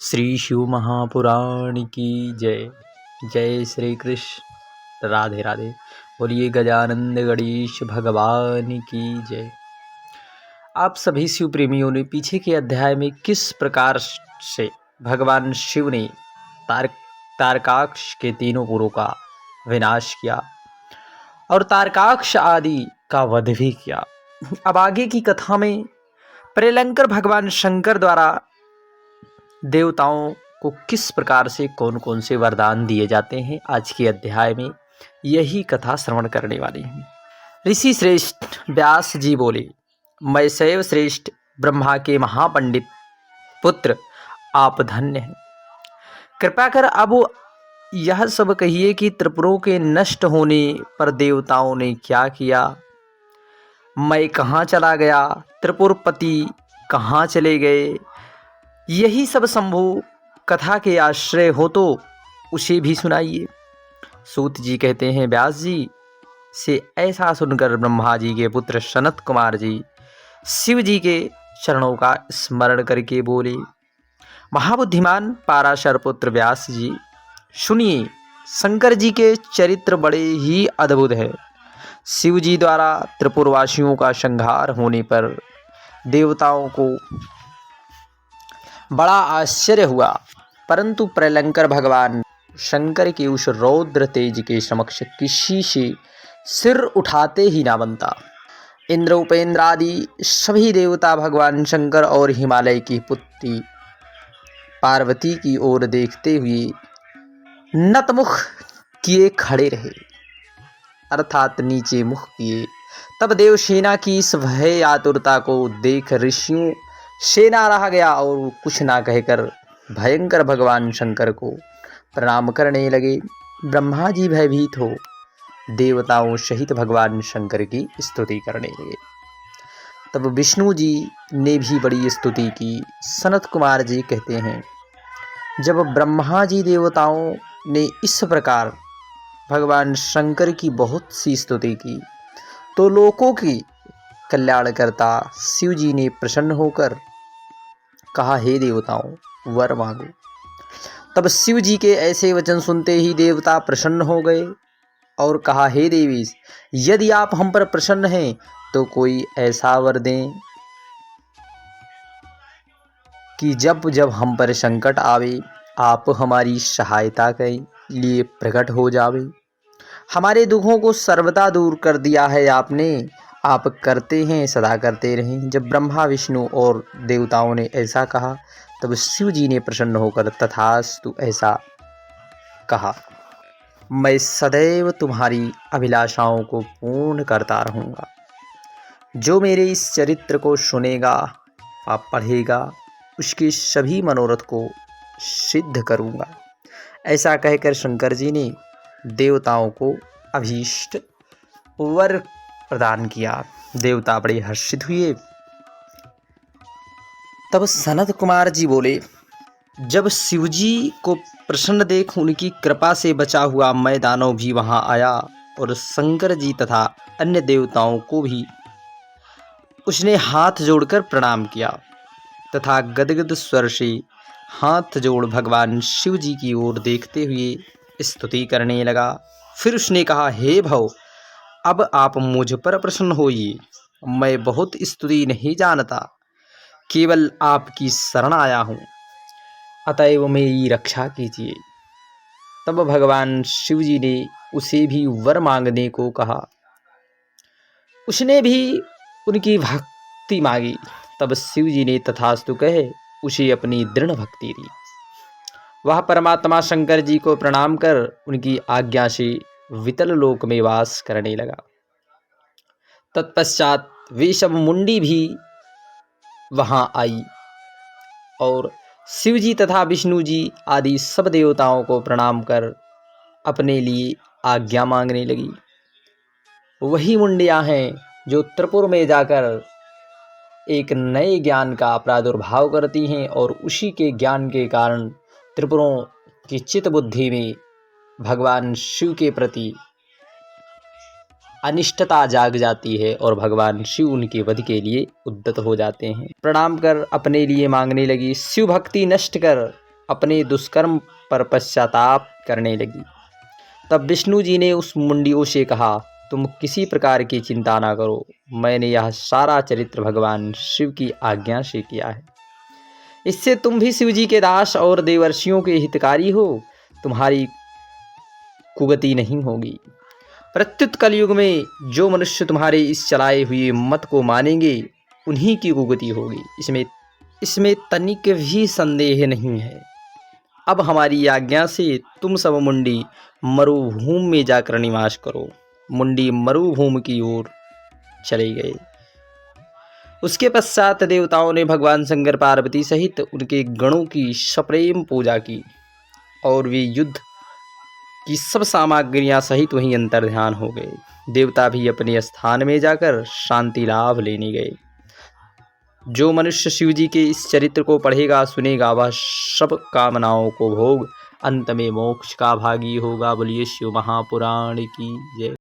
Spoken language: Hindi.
श्री शिव महापुराण की जय। जय श्री कृष्ण। राधे राधे। बोलिए गजानंद गणेश भगवान की जय। आप सभी शिव प्रेमियों ने पीछे के अध्याय में किस प्रकार से भगवान शिव ने तारकाक्ष के तीनों पुरों का विनाश किया और तारकाक्ष आदि का वध भी किया। अब आगे की कथा में प्रलयंकर भगवान शंकर द्वारा देवताओं को किस प्रकार से कौन कौन से वरदान दिए जाते हैं, आज के अध्याय में यही कथा श्रवण करने वाले हैं। ऋषि श्रेष्ठ व्यास जी बोले, मैं शैव श्रेष्ठ ब्रह्मा के महापंडित पुत्र आप धन्य हैं। कृपा कर अब यह सब कहिए कि त्रिपुरों के नष्ट होने पर देवताओं ने क्या किया, मैं कहाँ चला गया, त्रिपुरपति कहाँ चले गए। यही सब शंभु कथा के आश्रय हो तो उसे भी सुनाइए। सूत जी कहते हैं, व्यास जी से ऐसा सुनकर ब्रह्मा जी के पुत्र सनत कुमार जी शिव जी के चरणों का स्मरण करके बोले, महाबुद्धिमान पाराशर पुत्र व्यास जी, सुनिए, शंकर जी के चरित्र बड़े ही अद्भुत है। शिव जी द्वारा त्रिपुरवासियों का संहार होने पर देवताओं को बड़ा आश्चर्य हुआ, परंतु प्रलयंकर भगवान शंकर के उस रौद्र तेज के समक्ष किसी से सिर उठाते ही ना बनता। इंद्र उपेंद्र आदि सभी देवता भगवान शंकर और हिमालय की पुत्री पार्वती की ओर देखते हुए नतमुख किए खड़े रहे, अर्थात नीचे मुख किए। तब देवसेना की इस भय आतुरता को देख ऋषियों सेना रह गया और कुछ ना कहकर भयंकर भगवान शंकर को प्रणाम करने लगे। ब्रह्मा जी भयभीत हो देवताओं सहित भगवान शंकर की स्तुति करने लगे। तब विष्णु जी ने भी बड़ी स्तुति की। सनत कुमार जी कहते हैं, जब ब्रह्मा जी देवताओं ने इस प्रकार भगवान शंकर की बहुत सी स्तुति की तो लोकों की कल्याणकर्ता शिव जी ने प्रसन्न होकर कहा, हे देवताओं वर मांगो। तब शिव जी के ऐसे वचन सुनते ही देवता प्रसन्न हो गए और कहा, हे देवी, यदि आप हम पर प्रसन्न हैं तो कोई ऐसा वर दें कि जब जब हम पर संकट आवे आप हमारी सहायता के लिए प्रकट हो जावे। हमारे दुखों को सर्वदा दूर कर दिया है आपने, आप करते हैं सदा करते रहें। जब ब्रह्मा विष्णु और देवताओं ने ऐसा कहा तब शिव जी ने प्रसन्न होकर तथास्तु ऐसा कहा, मैं सदैव तुम्हारी अभिलाषाओं को पूर्ण करता रहूँगा। जो मेरे इस चरित्र को सुनेगा व पढ़ेगा उसके सभी मनोरथ को सिद्ध करूँगा। ऐसा कहकर शंकर जी ने देवताओं को अभीष्ट वर प्रदान किया। देवता बड़े हर्षित हुए। तब सनत कुमार जी बोले, जब शिवजी को प्रसन्न देख उनकी कृपा से बचा हुआ मैं दानव भी वहां आया और शंकर जी तथा अन्य देवताओं को भी उसने हाथ जोड़कर प्रणाम किया तथा गदगद स्वर से हाथ जोड़ भगवान शिव जी की ओर देखते हुए स्तुति करने लगा। फिर उसने कहा, हे भव, अब आप मुझ पर प्रसन्न होइए। मैं बहुत स्तुति नहीं जानता, केवल आपकी शरण आया हूँ, अतएव मेरी रक्षा कीजिए। तब भगवान शिव जी ने उसे भी वर मांगने को कहा। उसने भी उनकी भक्ति मांगी। तब शिव जी ने तथास्तु कहे उसे अपनी दृढ़ भक्ति दी। वह परमात्मा शंकर जी को प्रणाम कर उनकी आज्ञा से वितल लोक में वास करने लगा। तत्पश्चात विषम मुंडी भी वहां आई और शिव जी तथा विष्णु जी आदि सब देवताओं को प्रणाम कर अपने लिए आज्ञा मांगने लगी। वही मुंडियां हैं जो त्रिपुर में जाकर एक नए ज्ञान का प्रादुर्भाव करती हैं और उसी के ज्ञान के कारण त्रिपुरों की चित्त बुद्धि में भगवान शिव के प्रति अनिष्टता जाग जाती है और भगवान शिव उनके वध के लिए उद्यत हो जाते हैं। प्रणाम कर अपने लिए मांगने लगी, शिव भक्ति नष्ट कर अपने दुष्कर्म पर पश्चाताप करने लगी। तब विष्णु जी ने उस मुंडियों से कहा, तुम किसी प्रकार की चिंता ना करो, मैंने यह सारा चरित्र भगवान शिव की आज्ञा से किया है। इससे तुम भी शिव जी के दास और देवर्षियों के हितकारी हो, तुम्हारी कुगति नहीं होगी। प्रत्युत कलयुग में जो मनुष्य तुम्हारे इस चलाए हुए मत को मानेंगे, उन्हीं की कुगति होगी, इसमें तनिक भी संदेह नहीं है। अब हमारी आज्ञा से तुम सब मुंडी मरुभूमि में जाकर निवास करो। मुंडी मरुभूमि की ओर चले गए। उसके पश्चात देवताओं ने भगवान शंकर पार्वती सहित उनके गणों की सप्रेम पूजा की और वे युद्ध की सब सामग्रियां सहित वहीं अंतर्ध्यान हो गए। देवता भी अपने स्थान में जाकर शांति लाभ लेने गए। जो मनुष्य शिव जी के इस चरित्र को पढ़ेगा सुनेगा, वह सब कामनाओं को भोग अंत में मोक्ष का भागी होगा। बोलिए शिव महापुराण की जय।